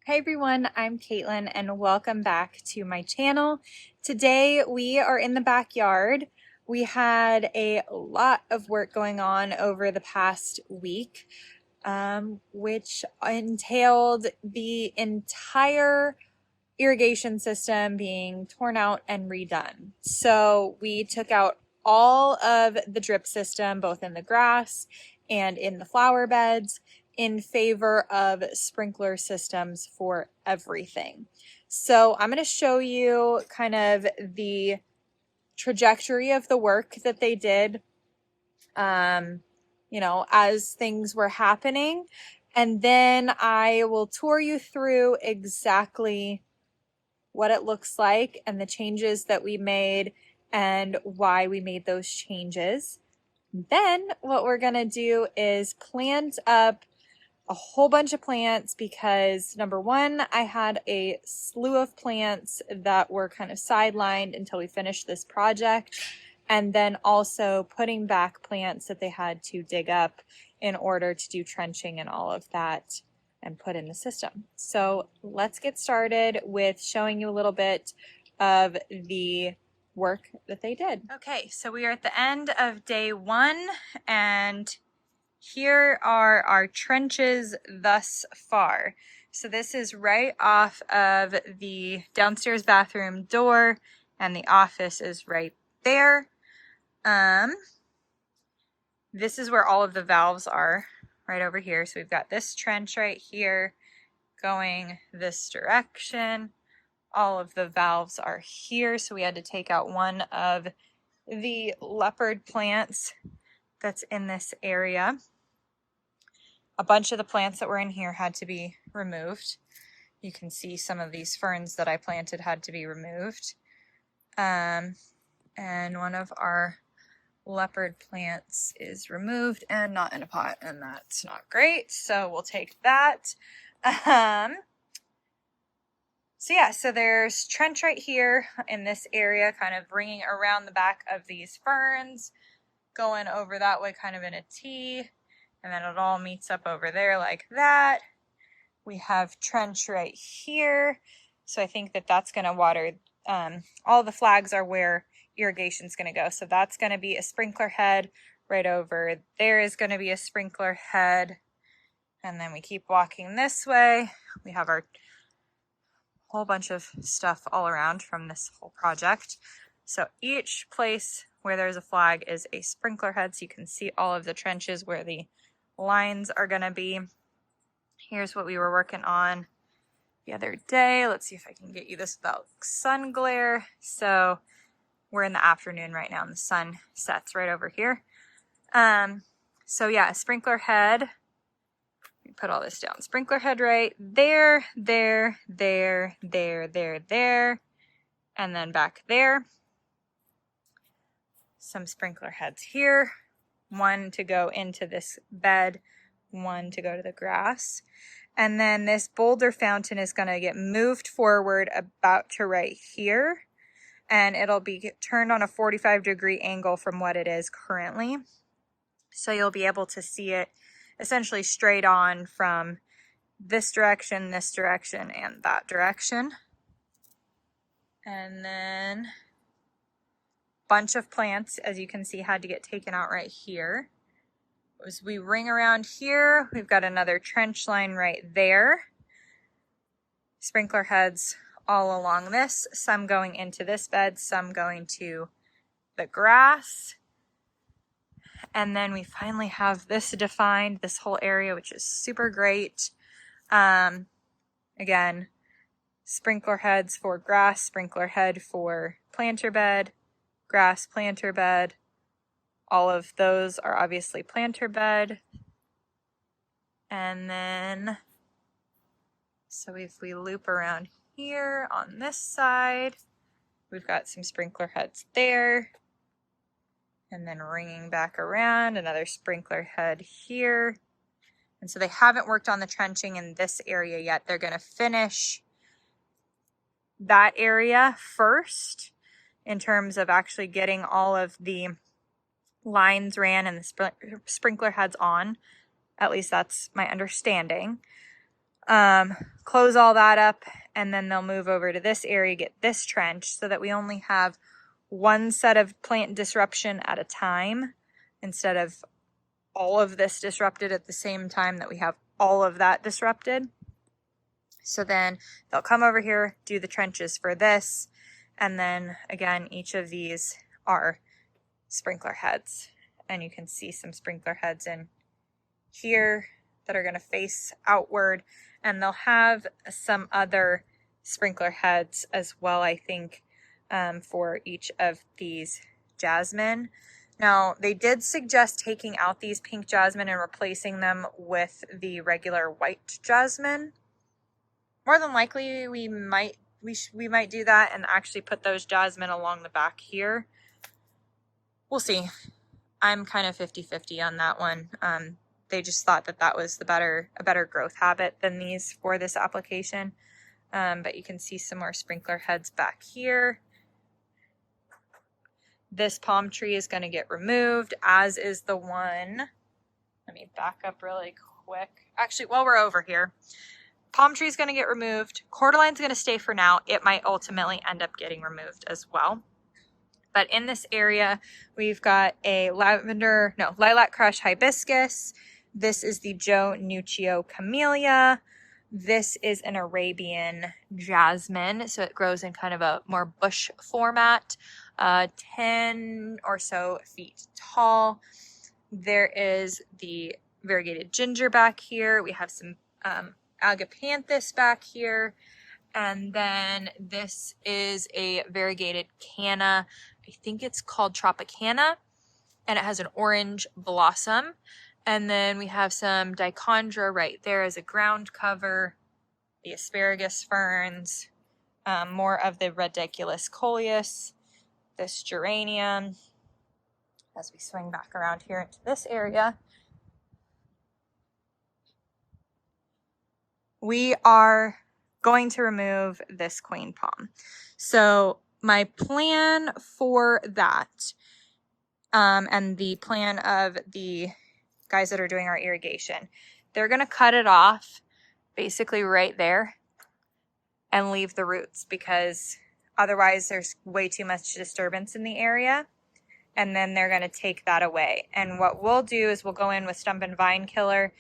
Hi everyone, I'm Caitlin and welcome back to my channel. Today we are in the backyard. We had a lot of work going on over the past week, which entailed the entire irrigation system being torn out and redone. So we took out all of the drip system, both in the grass and in the flower beds, in favor of sprinkler systems for everything. So I'm going to show you kind of the trajectory of the work that they did, as things were happening. And then I will tour you through exactly what it looks like and the changes that we made and why we made those changes. Then what we're going to do is plant up a whole bunch of plants because number one, I had a slew of plants that were kind of sidelined until we finished this project. And then also putting back plants that they had to dig up in order to do trenching and all of that and put in the system. So let's get started with showing you a little bit of the work that they did. Okay, so we are at the end of day one and here are our trenches thus far. So this is right off of the downstairs bathroom door and the office is right there. This is where all of the valves are, right over here. So we've got this trench right here going this direction. All of the valves are here. So we had to take out one of the leopard plants that's in this area. A bunch of the plants that were in here had to be removed. You can see some of these ferns that I planted had to be removed. And one of our leopard plants is removed and not in a pot, and that's not great. So we'll take that. So there's trench right here in this area, kind of ringing around the back of these ferns, going over that way kind of in a T. And then it all meets up over there like that. We have trench right here. So I think that that's going to water. All the flags are where irrigation is going to go. So that's going to be a sprinkler head right over. There is going to be a sprinkler head. And then we keep walking this way. We have our whole bunch of stuff all around from this whole project. So each place where there's a flag is a sprinkler head. So you can see all of the trenches where the lines are going to be. Here's what we were working on the other day. Let's see if I can get you this without sun glare. So we're in the afternoon right now and the sun sets right over here. A sprinkler head. We put all this down. Sprinkler head right there, there, there, there, there, there, and then back there. Some sprinkler heads here. One to go into this bed, one to go to the grass. And then this boulder fountain is going to get moved forward about to right here. And it'll be turned on a 45-degree angle from what it is currently. So you'll be able to see it essentially straight on from this direction, and that direction. And then bunch of plants, as you can see, had to get taken out right here. As we ring around here, we've got another trench line right there. Sprinkler heads all along this, some going into this bed, some going to the grass. And then we finally have this defined, this whole area, which is super great. Again, sprinkler heads for grass, sprinkler head for planter bed, grass planter bed. All of those are obviously planter bed. And then, so if we loop around here on this side, we've got some sprinkler heads there. And then ringing back around, another sprinkler head here. And so they haven't worked on the trenching in this area yet. They're going to finish that area first in terms of actually getting all of the lines ran and the sprinkler heads on. At least that's my understanding. close all that up, and then they'll move over to this area, get this trench, so that we only have one set of plant disruption at a time instead of all of this disrupted at the same time that we have all of that disrupted. So then they'll come over here, do the trenches for this, and then again, each of these are sprinkler heads. And you can see some sprinkler heads in here that are going to face outward, and they'll have some other sprinkler heads as well, I think, for each of these jasmine. Now, they did suggest taking out these pink jasmine and replacing them with the regular white jasmine. More than likely, we might do that and actually put those jasmine along the back here. We'll see. I'm kind of 50-50 on that one. They just thought that that was a better growth habit than these for this application. But you can see some more sprinkler heads back here. This palm tree is going to get removed, as is the one. Let me back up really quick. Actually, while we're over here, palm tree is going to get removed. Cordeline's going to stay for now. It might ultimately end up getting removed as well. But in this area, we've got a lilac crush hibiscus. This is the Joe Nuccio camellia. This is an Arabian jasmine, so it grows in kind of a more bush format, 10 or so feet tall. There is the variegated ginger back here. We have some agapanthus back here. And then this is a variegated canna. I think it's called Tropicana, and it has an orange blossom. And then we have some dichondra right there as a ground cover, the asparagus ferns, more of the Rediculus coleus, this geranium. As we swing back around here into this area, we are going to remove this queen palm. So my plan for that, and the plan of the guys that are doing our irrigation, they're going to cut it off basically right there and leave the roots, because otherwise there's way too much disturbance in the area, and then they're going to take that away. And what we'll do is we'll go in with stump and vine killer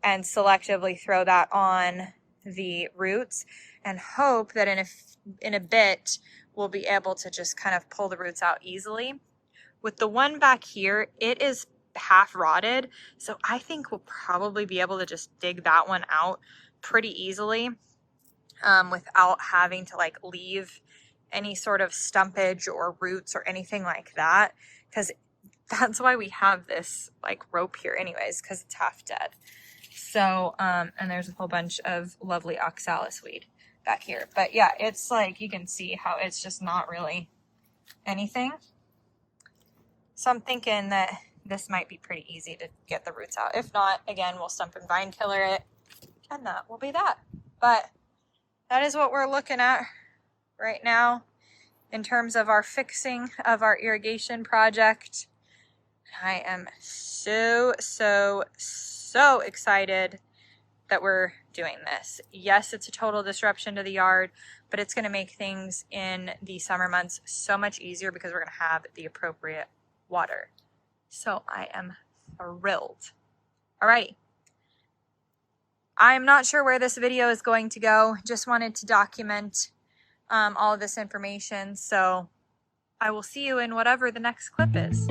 and selectively throw that on the roots, and hope that in a bit we'll be able to just kind of pull the roots out easily. With the one back here, it is half rotted, so I think we'll probably be able to just dig that one out pretty easily, without having to like leave any sort of stumpage or roots or anything like that, because that's why we have this like rope here anyways, because it's half dead. So and there's a whole bunch of lovely oxalis weed back here, but yeah, it's like you can see how it's just not really anything. So I'm thinking that this might be pretty easy to get the roots out. If not, again, we'll stump and vine killer it, and that will be that. But that is what we're looking at right now in terms of our fixing of our irrigation project. I am so excited that we're doing this. Yes, it's a total disruption to the yard, but it's going to make things in the summer months so much easier because we're going to have the appropriate water. So I am thrilled. All right. I'm not sure where this video is going to go. Just wanted to document all of this information. So I will see you in whatever the next clip is.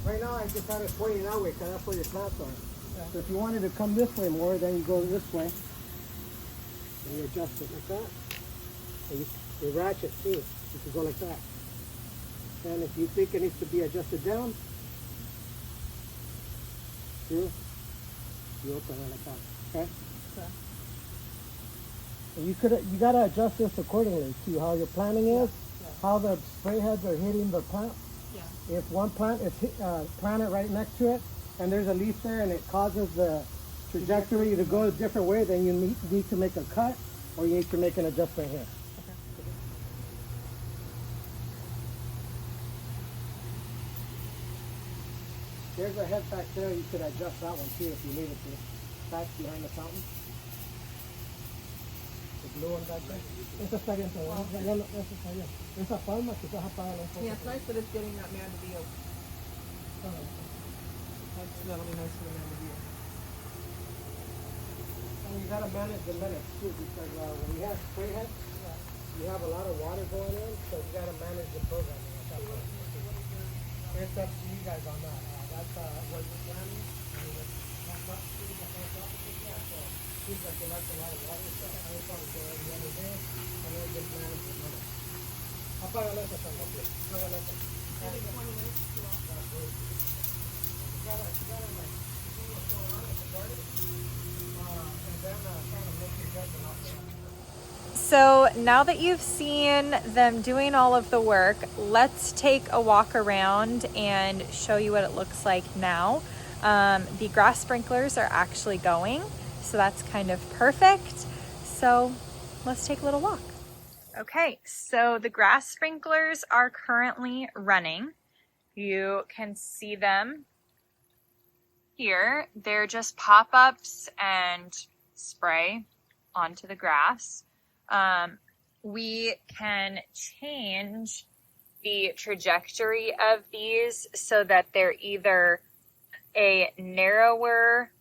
Right now, I just had it pointing that way because that's where your plants are. Yeah. So if you wanted to come this way more, then you go this way. And you adjust it like that. And you ratchet too. You can go like that. And if you think it needs to be adjusted down, you open it like that. Okay? Okay. And you gotta adjust this accordingly to how your planting is, how the spray heads are hitting the plant. Yeah. If one plant is planted right next to it, and there's a leaf there, and it causes the trajectory to go a different way, then you need to make a cut, or you need to make an adjustment here. Okay. There's a head back there. You could adjust that one too if you needed to. Back behind the fountain. The blue one back there. Esa está bien, esa está bien. Esa palma quizás apágala un poco. Yeah, it's nice that it's getting that man to be. That'll be nice for the man to be. And you gotta manage the minutes too, because when you have spray heads, you have a lot of water going in, so you gotta manage the programming at that point. It's up to you guys on that. That's what you're planning. Seems like you like a lot of water, so I would probably go every other day, and then just manage the minutes. Apágale esa también, apágale esa. Maybe 20 minutes is too long. You gotta like see what's going on at the garden, and then kind of make your judgment off that. So now that you've seen them doing all of the work, let's take a walk around and show you what it looks like now. The grass sprinklers are actually going, so that's kind of perfect. So let's take a little walk. Okay, so the grass sprinklers are currently running. You can see them here. They're just pop-ups and spray onto the grass. We can change the trajectory of these so that they're either a narrower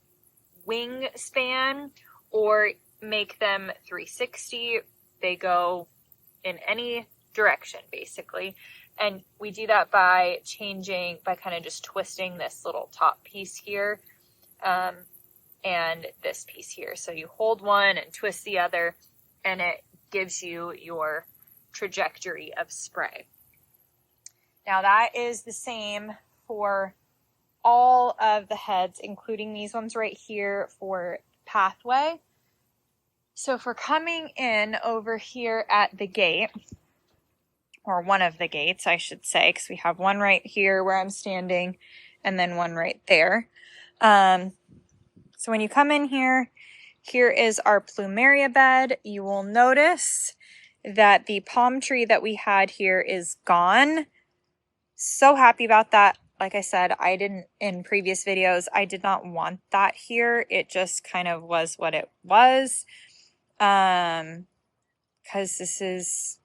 wingspan or make them 360. They go in any direction basically. And we do that by kind of just twisting this little top piece here and this piece here. So you hold one and twist the other, and it gives you your trajectory of spray. Now that is the same for all of the heads, including these ones right here for pathway. So if we're coming in over here at the gate, or one of the gates, I should say, because we have one right here where I'm standing and then one right there. So when you come in here, here is our plumeria bed. You will notice that the palm tree that we had here is gone. So happy about that. Like I said, in previous videos, I did not want that here. It just kind of was what it was. Because this is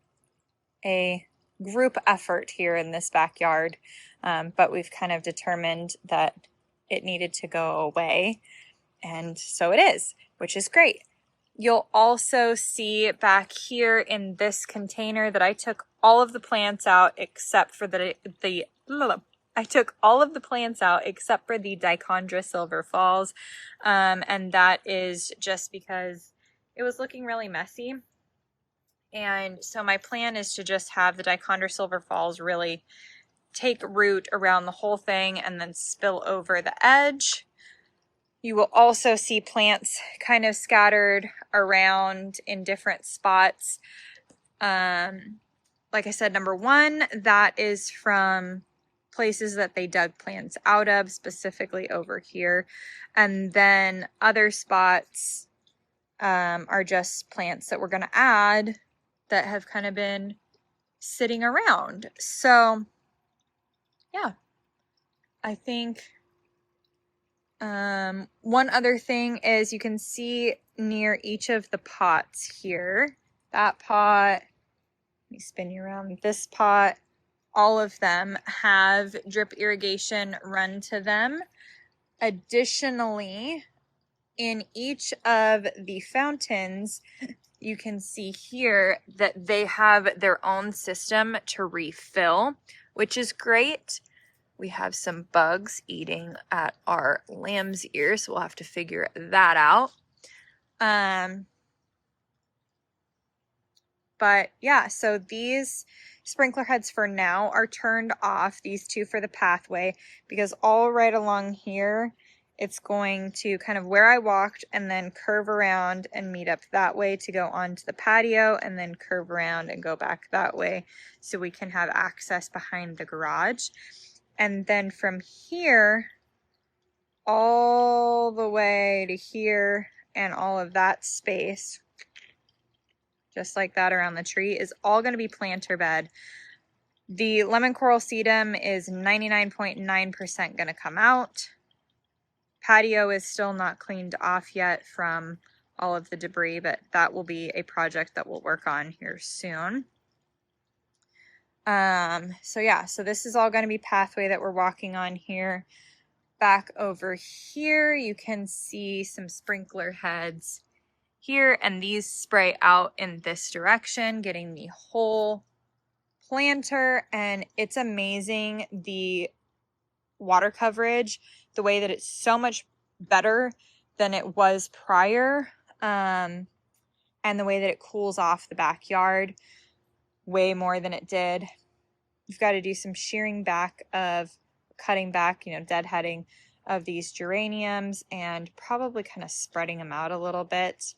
a group effort here in this backyard. But we've kind of determined that it needed to go away. And so it is, which is great. You'll also see back here in this container that I took all of the plants out except for I took all of the plants out except for the Dichondra Silver Falls. And that is just because it was looking really messy. And so my plan is to just have the Dichondra Silver Falls really take root around the whole thing and then spill over the edge. You will also see plants kind of scattered around in different spots. Like I said, number one, that is from places that they dug plants out of, specifically over here. And then other spots are just plants that we're going to add that have kind of been sitting around. So, yeah, I think one other thing is you can see near each of the pots here, that pot, let me spin you around, this pot, all of them have drip irrigation run to them. Additionally, in each of the fountains, you can see here that they have their own system to refill, which is great. We have some bugs eating at our lamb's ear, so we'll have to figure that out. But yeah, so these sprinkler heads for now are turned off, these two for the pathway, because all right along here, it's going to kind of where I walked and then curve around and meet up that way to go onto the patio and then curve around and go back that way so we can have access behind the garage. And then from here, all the way to here and all of that space, just like that around the tree, is all going to be planter bed. The lemon coral sedum is 99.9% going to come out. Patio is still not cleaned off yet from all of the debris, but that will be a project that we'll work on here soon. So yeah, so this is all going to be pathway that we're walking on here. Back over here, you can see some sprinkler heads here, and these spray out in this direction, getting the whole planter. And it's amazing, the water coverage, the way that it's so much better than it was prior, and the way that it cools off the backyard way more than it did. You've got to do some shearing back of cutting back, deadheading of these geraniums and probably kind of spreading them out a little bit.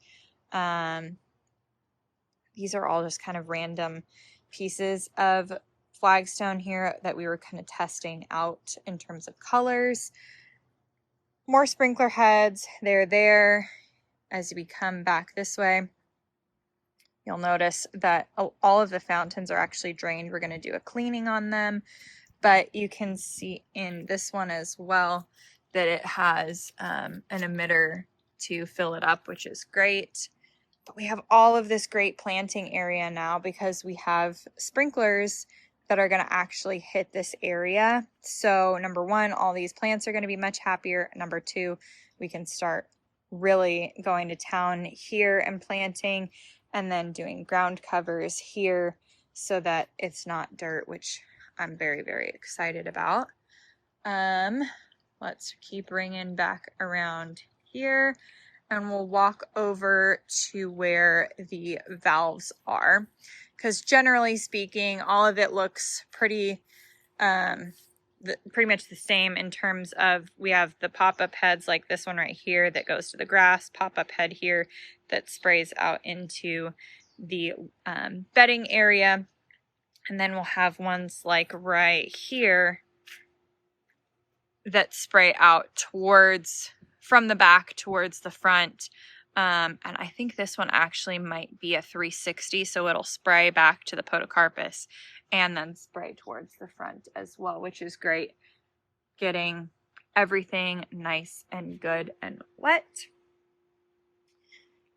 These are all just kind of random pieces of flagstone here that we were kind of testing out in terms of colors. More sprinkler heads, they're there. As we come back this way, you'll notice that all of the fountains are actually drained. We're going to do a cleaning on them, but you can see in this one as well that it has an emitter to fill it up, which is great. But we have all of this great planting area now because we have sprinklers that are going to actually hit this area. So number one, all these plants are going to be much happier. Number two, we can start really going to town here and planting, and then doing ground covers here so that it's not dirt, which I'm very, very excited about. Let's keep bringing back around here, and we'll walk over to where the valves are, because generally speaking, all of it looks pretty much the same in terms of, we have the pop-up heads like this one right here that goes to the grass, pop-up head here that sprays out into the bedding area, and then we'll have ones like right here that spray out towards, from the back towards the front. And I think this one actually might be a 360, so it'll spray back to the podocarpus and then spray towards the front as well, which is great. Getting everything nice and good and wet.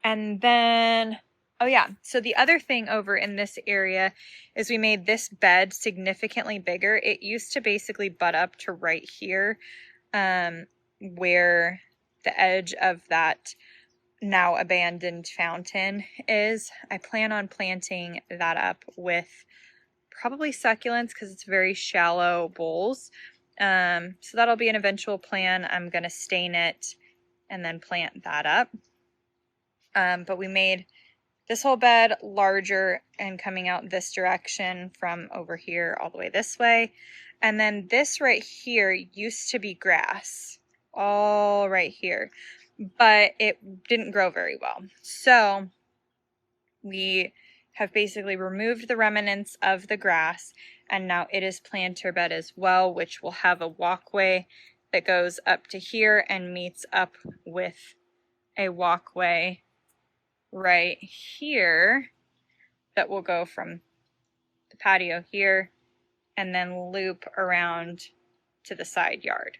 And then, oh yeah, so the other thing over in this area is we made this bed significantly bigger. It used to basically butt up to right here, where the edge of that now abandoned fountain is. I plan on planting that up with probably succulents because it's very shallow bowls. So that'll be an eventual plan. I'm going to stain it and then plant that up. But we made this whole bed larger and coming out this direction from over here all the way this way. And then this right here used to be grass, all right here, but it didn't grow very well. So we have basically removed the remnants of the grass, and now it is planter bed as well, which will have a walkway that goes up to here and meets up with a walkway right here that will go from the patio here and then loop around to the side yard.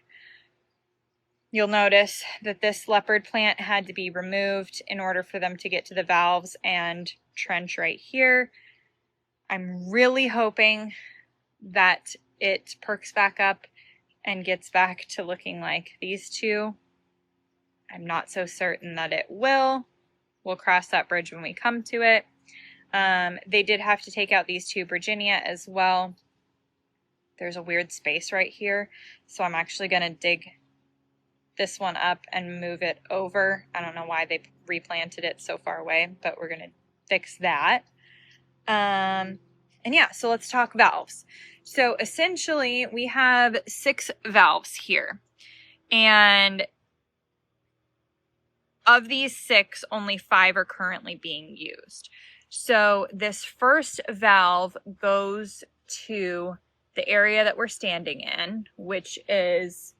You'll notice that this leopard plant had to be removed in order for them to get to the valves and trench right here. I'm really hoping that it perks back up and gets back to looking like these two. I'm not so certain that it will. We'll cross that bridge when we come to it. They did have to take out these two Virginia as well. there's a weird space right here. So I'm actually going to dig this one up and move it over. I don't know why they replanted it so far away, but we're going to fix that. And yeah, so let's talk valves. So essentially we have 6 valves here, and of these 6, only 5 are currently being used. So this first valve goes to the area that we're standing in, which is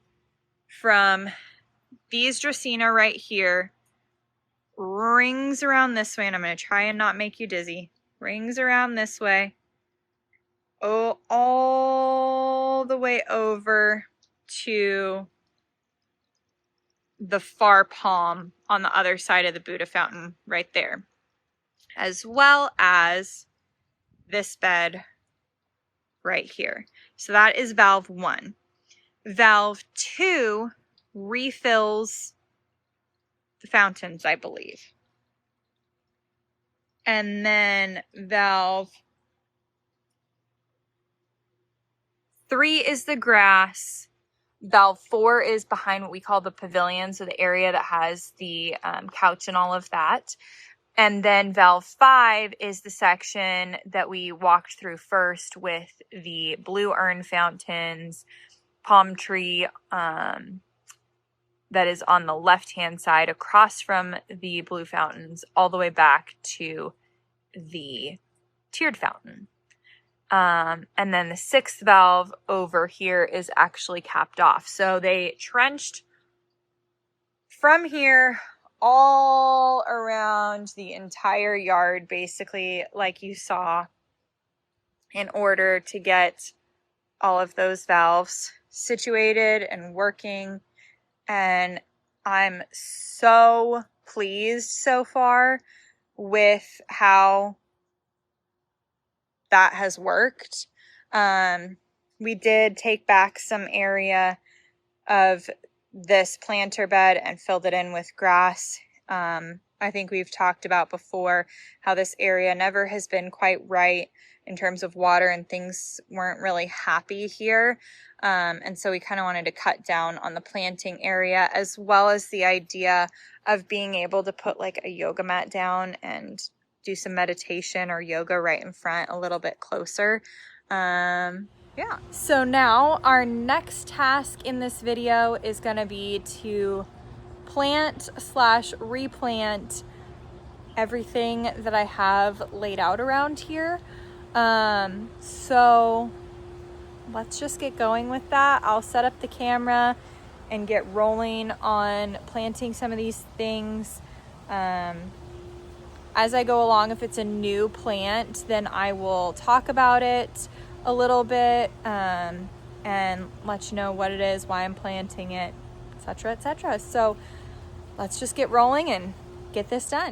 from these Dracaena right here, rings around this way, and I'm going to try and not make you dizzy. Rings around this way, oh, all the way over to the far palm on the other side of the Buddha fountain right there, as well as this bed right here. So that is valve 1. Valve 2 refills the fountains, I believe. And then valve 3 is the grass. Valve 4 is behind what we call the pavilion, so the area that has the couch and all of that. And then valve 5 is the section that we walked through first with the blue urn fountains, palm tree that is on the left-hand side across from the blue fountains all the way back to the tiered fountain. And then the 6th valve over here is actually capped off. So they trenched from here all around the entire yard, basically, like you saw, in order to get all of those valves situated and working. And I'm so pleased so far with how that has worked. We did take back some area of this planter bed and filled it in with grass. I think we've talked about before how this area never has been quite right in terms of water, and things weren't really happy here. And so we kind of wanted to cut down on the planting area, as well as the idea of being able to put like a yoga mat down and do some meditation or yoga right in front a little bit closer. Yeah. So now our next task in this video is going to be to plant/replant everything that I have laid out around here. So let's just get going with that. I'll set up the camera and get rolling on planting some of these things. As I go along, if it's a new plant, then I will talk about it a little bit and let you know what it is, why I'm planting it, etc., etc. So let's just get rolling and get this done.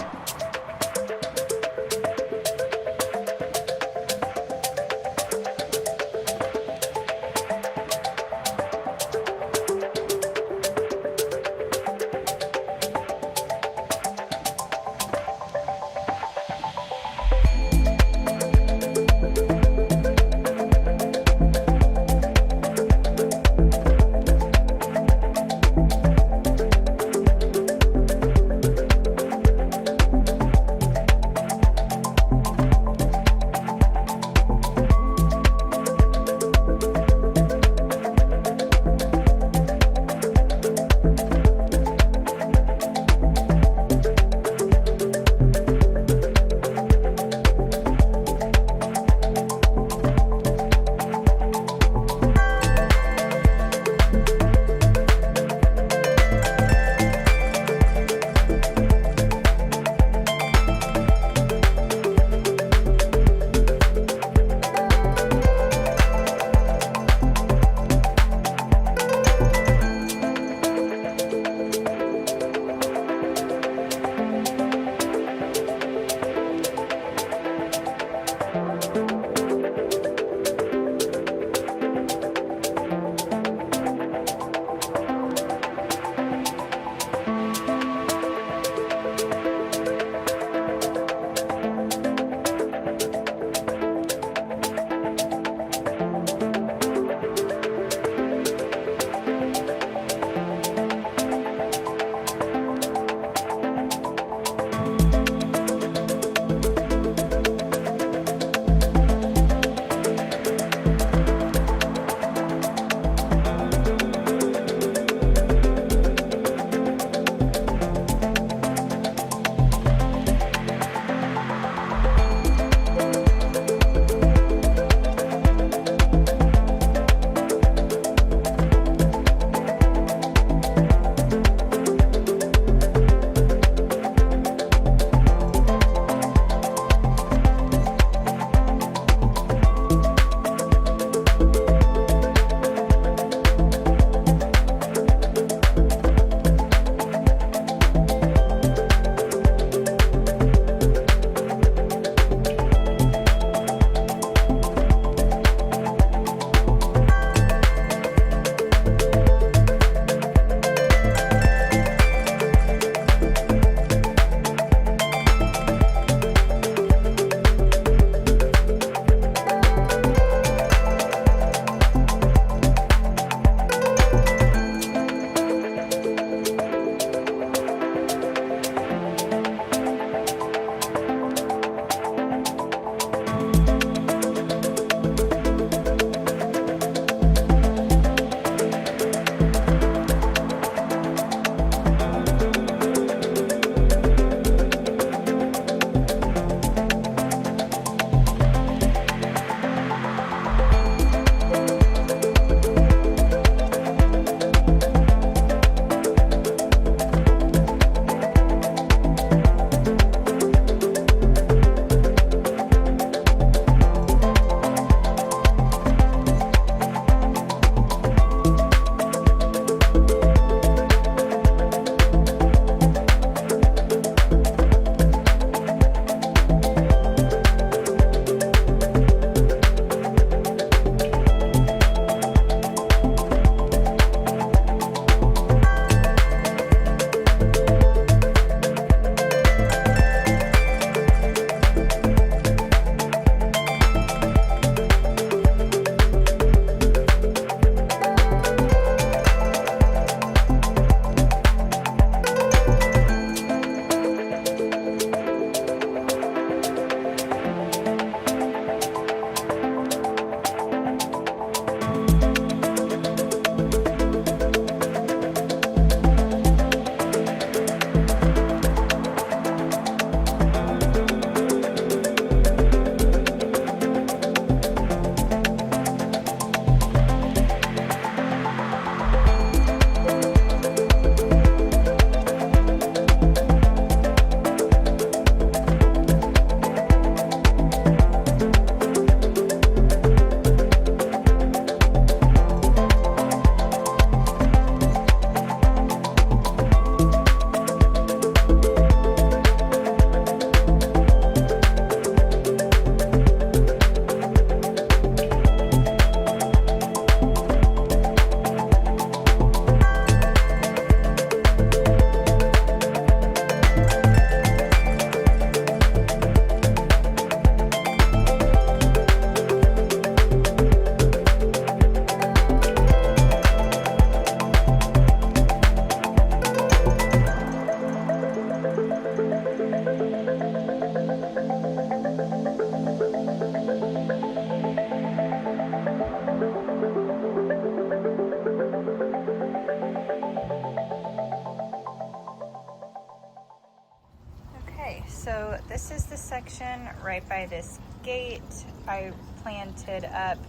So this is the section right by this gate. I planted up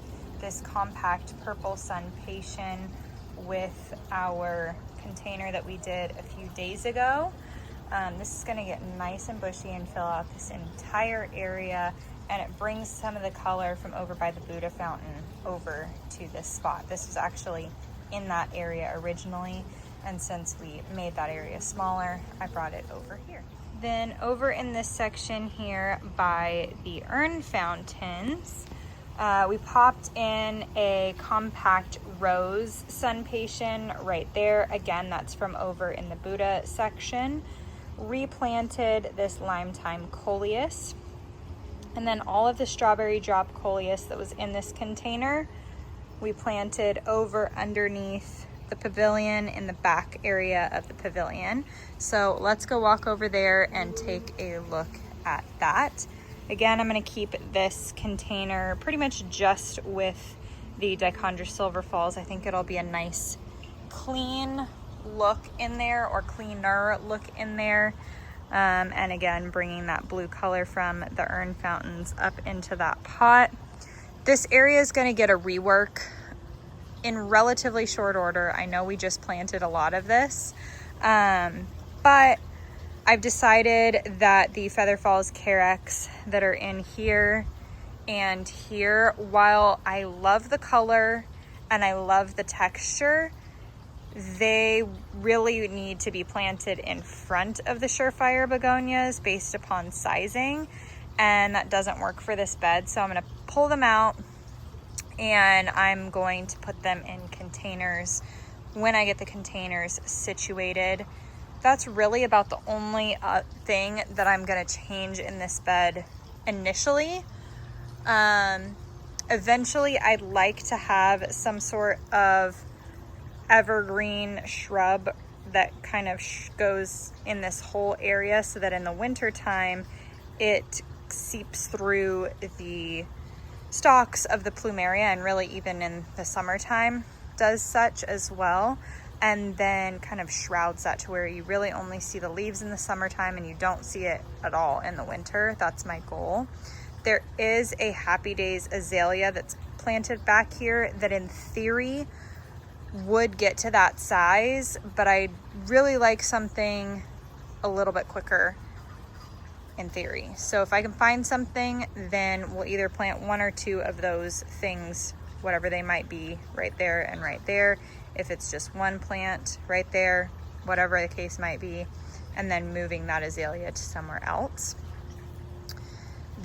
this compact purple Sun-Patient with our container that we did a few days ago. This is gonna get nice and bushy and fill out this entire area, and it brings some of the color from over by the Buddha fountain over to this spot. This was actually in that area originally, and since we made that area smaller, I brought it over here. Then over in this section here by the urn fountains, we popped in a compact rose Sun-Patient right there. Again, that's from over in the Buddha section. Replanted this lime thyme coleus, and then all of the strawberry drop coleus that was in this container we planted over underneath the pavilion in the back area of the pavilion. So let's go walk over there and take a look at that. Again, I'm going to keep this container pretty much just with the Dichondra Silver Falls. I think it'll be a nice clean look in there, or cleaner look in there. And again, bringing that blue color from the urn fountains up into that pot. This area is going to get a rework in relatively short order. I know we just planted a lot of this, but I've decided that the Feather Falls Carex that are in here and here, while I love the color and I love the texture, they really need to be planted in front of the Surefire begonias based upon sizing, and that doesn't work for this bed. So I'm going to pull them out, and I'm going to put them in containers when I get the containers situated. That's really about the only thing that I'm going to change in this bed initially. Eventually, I'd like to have some sort of evergreen shrub that kind of goes in this whole area, so that in the winter time it seeps through the stalks of the plumeria, and really even in the summertime does such as well, and then kind of shrouds that to where you really only see the leaves in the summertime and you don't see it at all in the winter. That's my goal. There is a Happy Days azalea that's planted back here that in theory would get to that size, but I'd really like something a little bit quicker in theory. So if I can find something, then we'll either plant one or two of those things, whatever they might be, right there and right there. If it's just one plant right there, whatever the case might be, and then moving that azalea to somewhere else.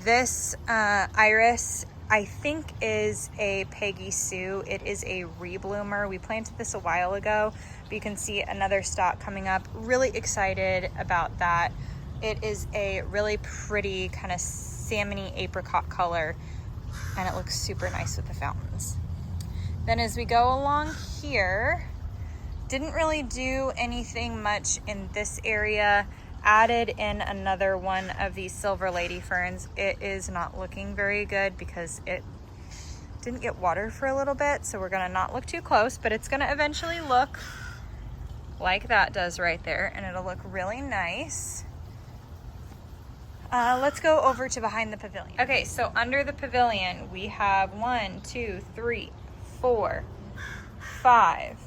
This iris, I think, is a Peggy Sue. It is a rebloomer. We planted this a while ago, but you can see another stalk coming up. Really excited about that. It is a really pretty kind of salmon-y apricot color, and it looks super nice with the fountains. Then as we go along here, didn't really do anything much in this area. Added in another one of these silver lady ferns. It is not looking very good because it didn't get water for a little bit, so we're gonna not look too close, but it's gonna eventually look like that does right there, and it'll look really nice. Let's go over to behind the pavilion. Okay, so under the pavilion, we have 1, 2, 3, 4, 5,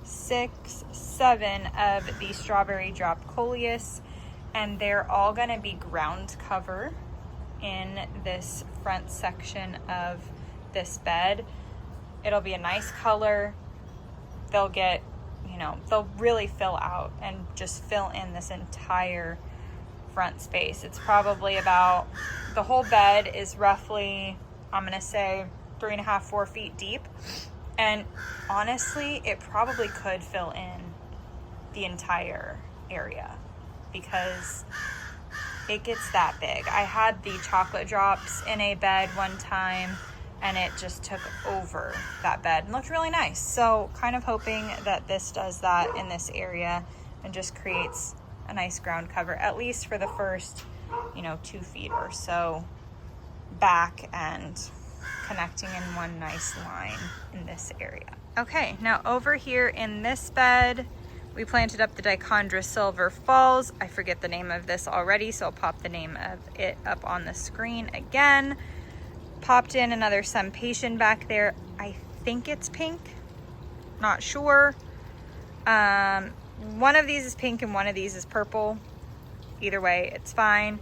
6, 7 of the strawberry drop coleus, and they're all gonna be ground cover in this front section of this bed. It'll be a nice color. They'll get, they'll really fill out and just fill in this entire front space. It's probably about, the whole bed is roughly, I'm gonna say 3.5, 4 feet deep. And honestly, it probably could fill in the entire area because it gets that big. I had the chocolate drops in a bed one time, and it just took over that bed and looked really nice. So kind of hoping that this does that in this area and just creates a nice ground cover, at least for the first, 2 feet or so back, and connecting in one nice line in this area. Okay, now over here in this bed, We planted up the Dichondra Silver Falls. I forget the name of this already, so I'll pop the name of it up on the screen again. Popped in another Sumpation back there. I think it's pink, not sure. One of these is pink and one of these is purple. Either way, it's fine.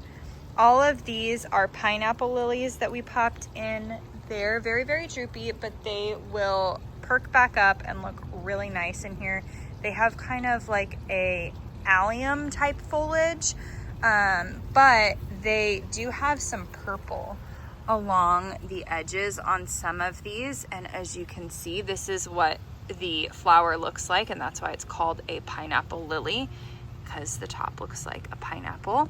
All of these are pineapple lilies that we popped in there. Very, very droopy, but they will perk back up and look really nice in here. They have kind of like a allium type foliage, but they do have some purple along the edges on some of these. And as you can see, this is what the flower looks like, and that's why it's called a pineapple lily, because the top looks like a pineapple.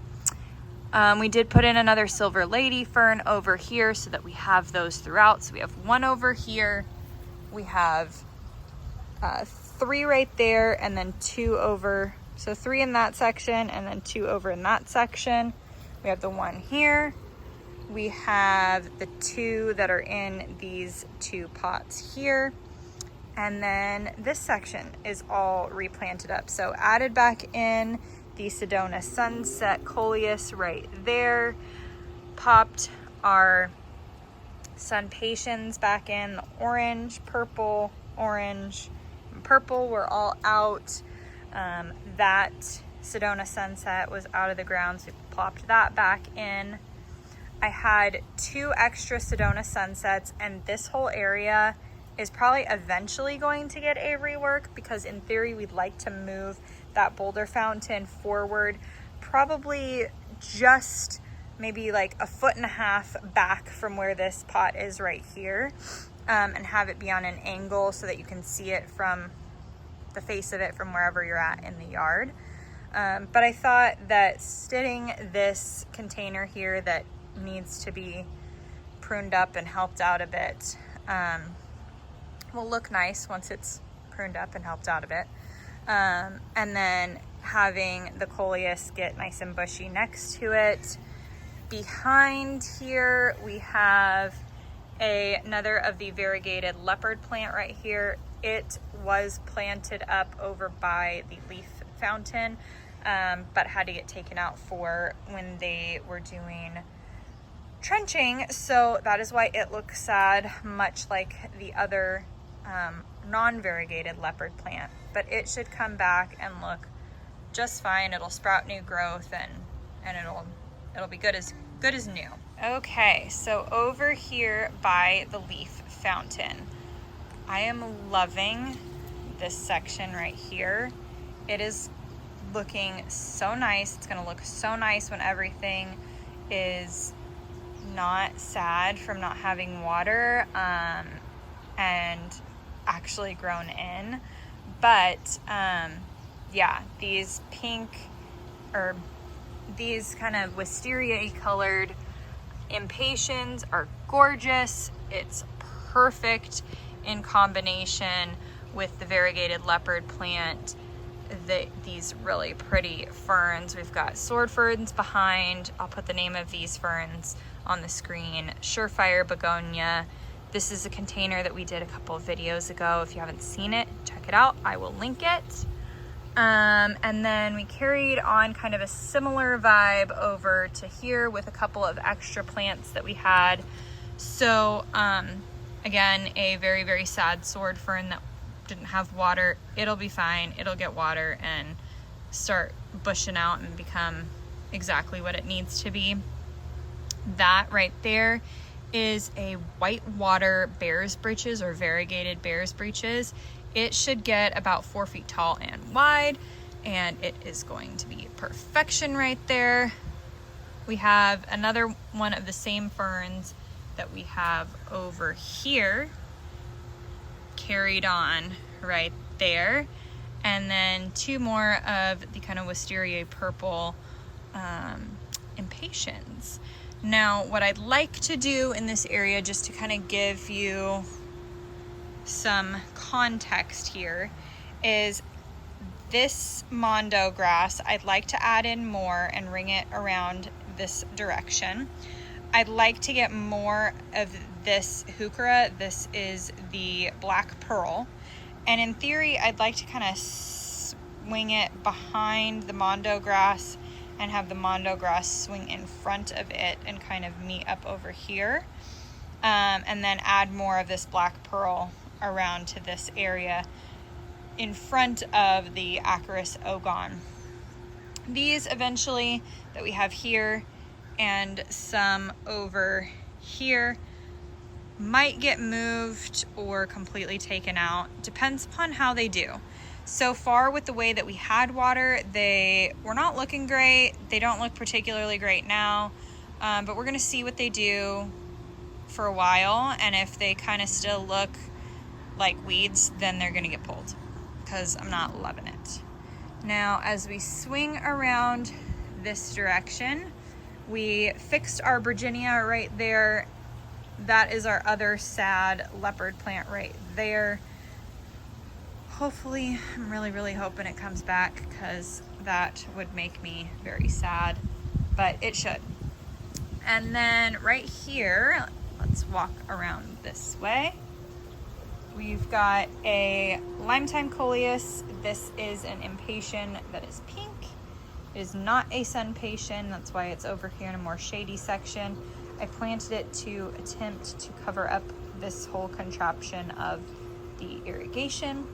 We did put in another silver lady fern over here so that we have those throughout. So we have one over here, we have 3 right there, and then 2 over, so 3 in that section and then 2 over in that section. We have the one here. We have the 2 that are in these 2 pots here. And then this section is all replanted up. So added back in the Sedona Sunset Coleus right there. Popped our Sumpations back in. The orange, purple, orange, and purple were all out. That Sedona Sunset was out of the ground, so we plopped that back in. I had 2 extra Sedona Sunsets, and this whole area is probably eventually going to get a rework, because in theory we'd like to move that boulder fountain forward probably just maybe like 1.5 feet back from where this pot is right here, and have it be on an angle so that you can see it from the face of it from wherever you're at in the yard. But I thought that sitting this container here that needs to be pruned up and helped out a bit will look nice once it's pruned up and helped out a bit. And then having the coleus get nice and bushy next to it. Behind here we have another of the variegated leopard plant right here. It was planted up over by the leaf fountain, but had to get taken out for when they were doing trenching, so that is why it looks sad, much like the other non-variegated leopard plant. But it should come back and look just fine. It'll sprout new growth, and it'll be good as new. Okay, so over here by the leaf fountain, I am loving this section right here. It is looking so nice. It's gonna look so nice when everything is not sad from not having water and actually grown in. But yeah, these pink, or these kind of wisteria colored impatiens are gorgeous. It's perfect in combination with the variegated leopard plant. These really pretty ferns. We've got sword ferns behind. I'll put the name of these ferns on the screen. Surefire begonia. This is a container that we did a couple of videos ago. If you haven't seen it, check it out. I will link it. And then we carried on kind of a similar vibe over to here with a couple of extra plants that we had. So again, a very, very sad sword fern that didn't have water. It'll be fine. It'll get water and start bushing out and become exactly what it needs to be. That right there is a whitewater bear's breeches, or variegated bear's breeches. It should get about 4 feet tall and wide, and it is going to be perfection right there. We have another one of the same ferns that we have over here, carried on right there, and then 2 more of the kind of wisteria purple impatiens. Now, what I'd like to do in this area, just to kind of give you some context here, is this mondo grass, I'd like to add in more and ring it around this direction. I'd like to get more of this heuchera. This is the black pearl. And in theory, I'd like to kind of swing it behind the mondo grass and have the mondo grass swing in front of it and kind of meet up over here. And then add more of this black pearl around to this area in front of the Acorus ogon. These eventually that we have here and some over here might get moved or completely taken out. Depends upon how they do. So far with the way that we had water, they were not looking great. They don't look particularly great now, but we're gonna see what they do for a while, and if they kind of still look like weeds, then they're gonna get pulled, because I'm not loving it. Now, as we swing around this direction, we fixed our Virginia right there. That is our other sad leopard plant right there. Hopefully, I'm really hoping it comes back, because that would make me very sad, but it should. And then right here, let's walk around this way. We've got a Limetime Coleus. This is an impatient that is pink. It is not a sun patient. That's why it's over here in a more shady section. I planted it to attempt to cover up this whole contraption of the irrigation.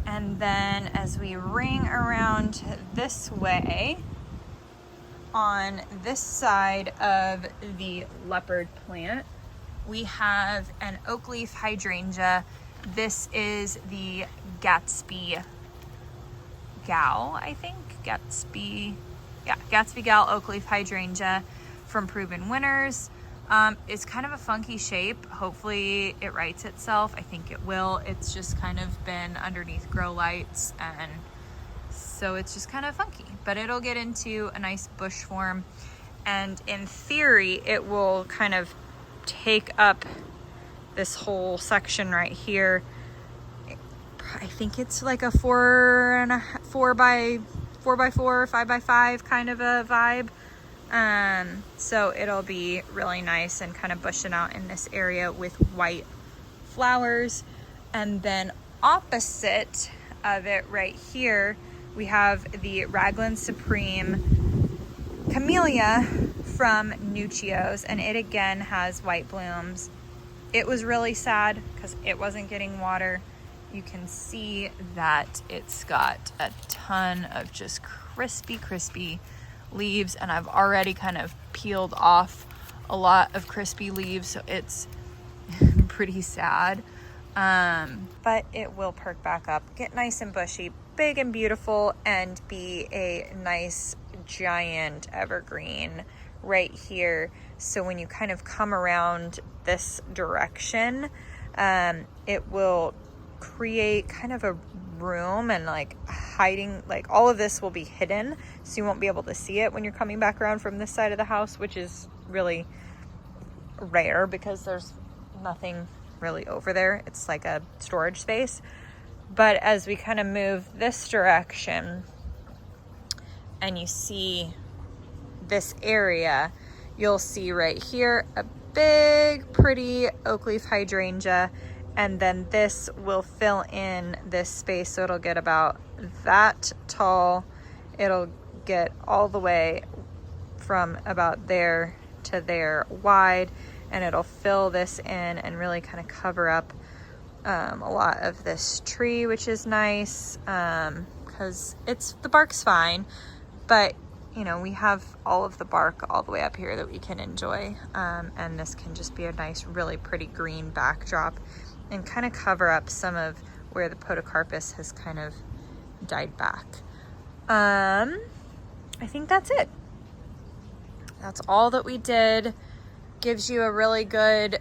And then as we ring around this way, on this side of the leopard plant, we have an oak leaf hydrangea. This is the Gatsby Gal, I think. Gatsby Gal oak leaf hydrangea from Proven Winners. It's kind of a funky shape. Hopefully it rights itself. I think it will. It's just kind of been underneath grow lights, and so it's just kind of funky, but it'll get into a nice bush form, and in theory it will kind of take up this whole section right here. I think it's like a 4 by 4, 5 by 5 kind of a vibe. So it'll be really nice and kind of bushing out in this area with white flowers. And then opposite of it right here, we have the Raglan Supreme Camellia from Nuccios, and it again has white blooms. It was really sad because it wasn't getting water. You can see that it's got a ton of just crispy leaves, and I've already kind of peeled off a lot of crispy leaves, so it's pretty sad. But it will perk back up, get nice and bushy, big and beautiful, and be a nice giant evergreen right here. So when you kind of come around this direction, it will create kind of a room and like hiding, like all of this will be hidden, so you won't be able to see it when you're coming back around from this side of the house, which is really rare because there's nothing really over there. It's like a storage space. But as we kind of move this direction and you see this area, you'll see right here a big pretty oak leaf hydrangea, and then this will fill in this space, so it'll get about that tall. It'll get all the way from about there to there wide, and it'll fill this in and really kind of cover up a lot of this tree, which is nice, because the bark's fine, but you know, we have all of the bark all the way up here that we can enjoy, and this can just be a nice, really pretty green backdrop and kind of cover up some of where the podocarpus has kind of died back. I think that's it. That's all that we did. Gives you a really good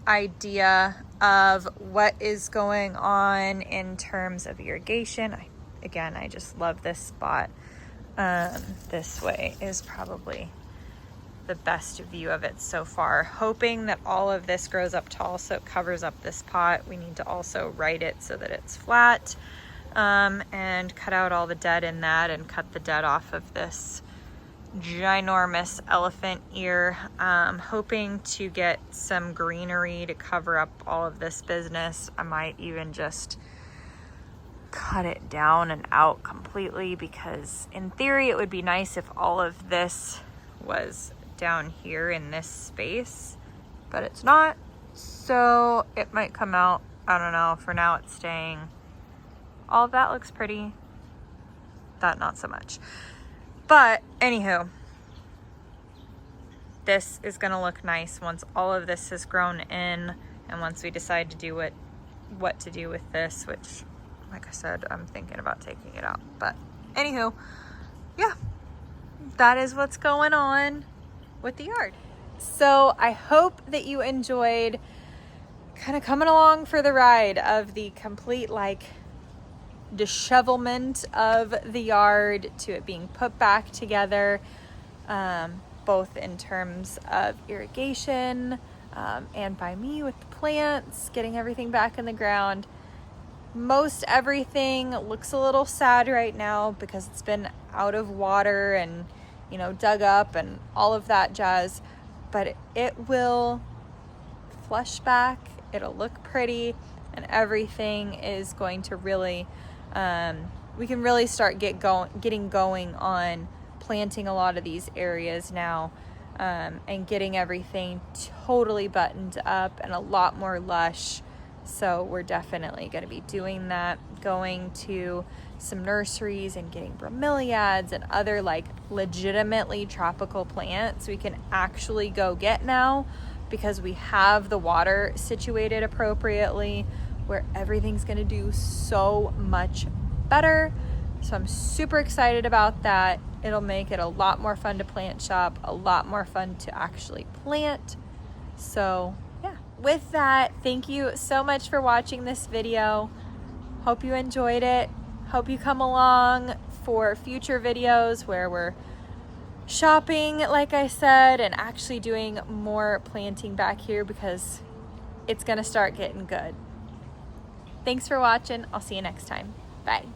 idea of what is going on in terms of irrigation. I just love this spot. This way is probably the best view of it so far. Hoping that all of this grows up tall so it covers up this pot. We need to also right it so that it's flat, and cut out all the dead in that, and cut the dead off of this ginormous elephant ear. Hoping to get some greenery to cover up all of this business. I might even just cut it down and out completely, because in theory it would be nice if all of this was down here in this space, but it's not. So it might come out, I don't know. For now it's staying. All of that looks pretty. That not so much. But anywho, this is gonna look nice once all of this has grown in, and once we decide to do what to do with this, which, like I said, I'm thinking about taking it out. But anywho, yeah, that is what's going on with the yard. So I hope that you enjoyed kind of coming along for the ride of the complete like dishevelment of the yard to it being put back together, both in terms of irrigation and by me with the plants, getting everything back in the ground. Most everything looks a little sad right now because it's been out of water and, you know, dug up and all of that jazz, but it will flush back, it'll look pretty, and everything is going to really, we can really start getting going on planting a lot of these areas now, and getting everything totally buttoned up and a lot more lush. So we're definitely going to be doing that, going to some nurseries and getting bromeliads and other like legitimately tropical plants we can actually go get now, because we have the water situated appropriately where everything's going to do so much better. So I'm super excited about that. It'll make it a lot more fun to plant shop, a lot more fun to actually plant. So yeah, with that, thank you so much for watching this video. Hope you enjoyed it. Hope you come along for future videos where we're shopping, like I said, and actually doing more planting back here, because it's gonna start getting good. Thanks for watching. I'll see you next time. Bye.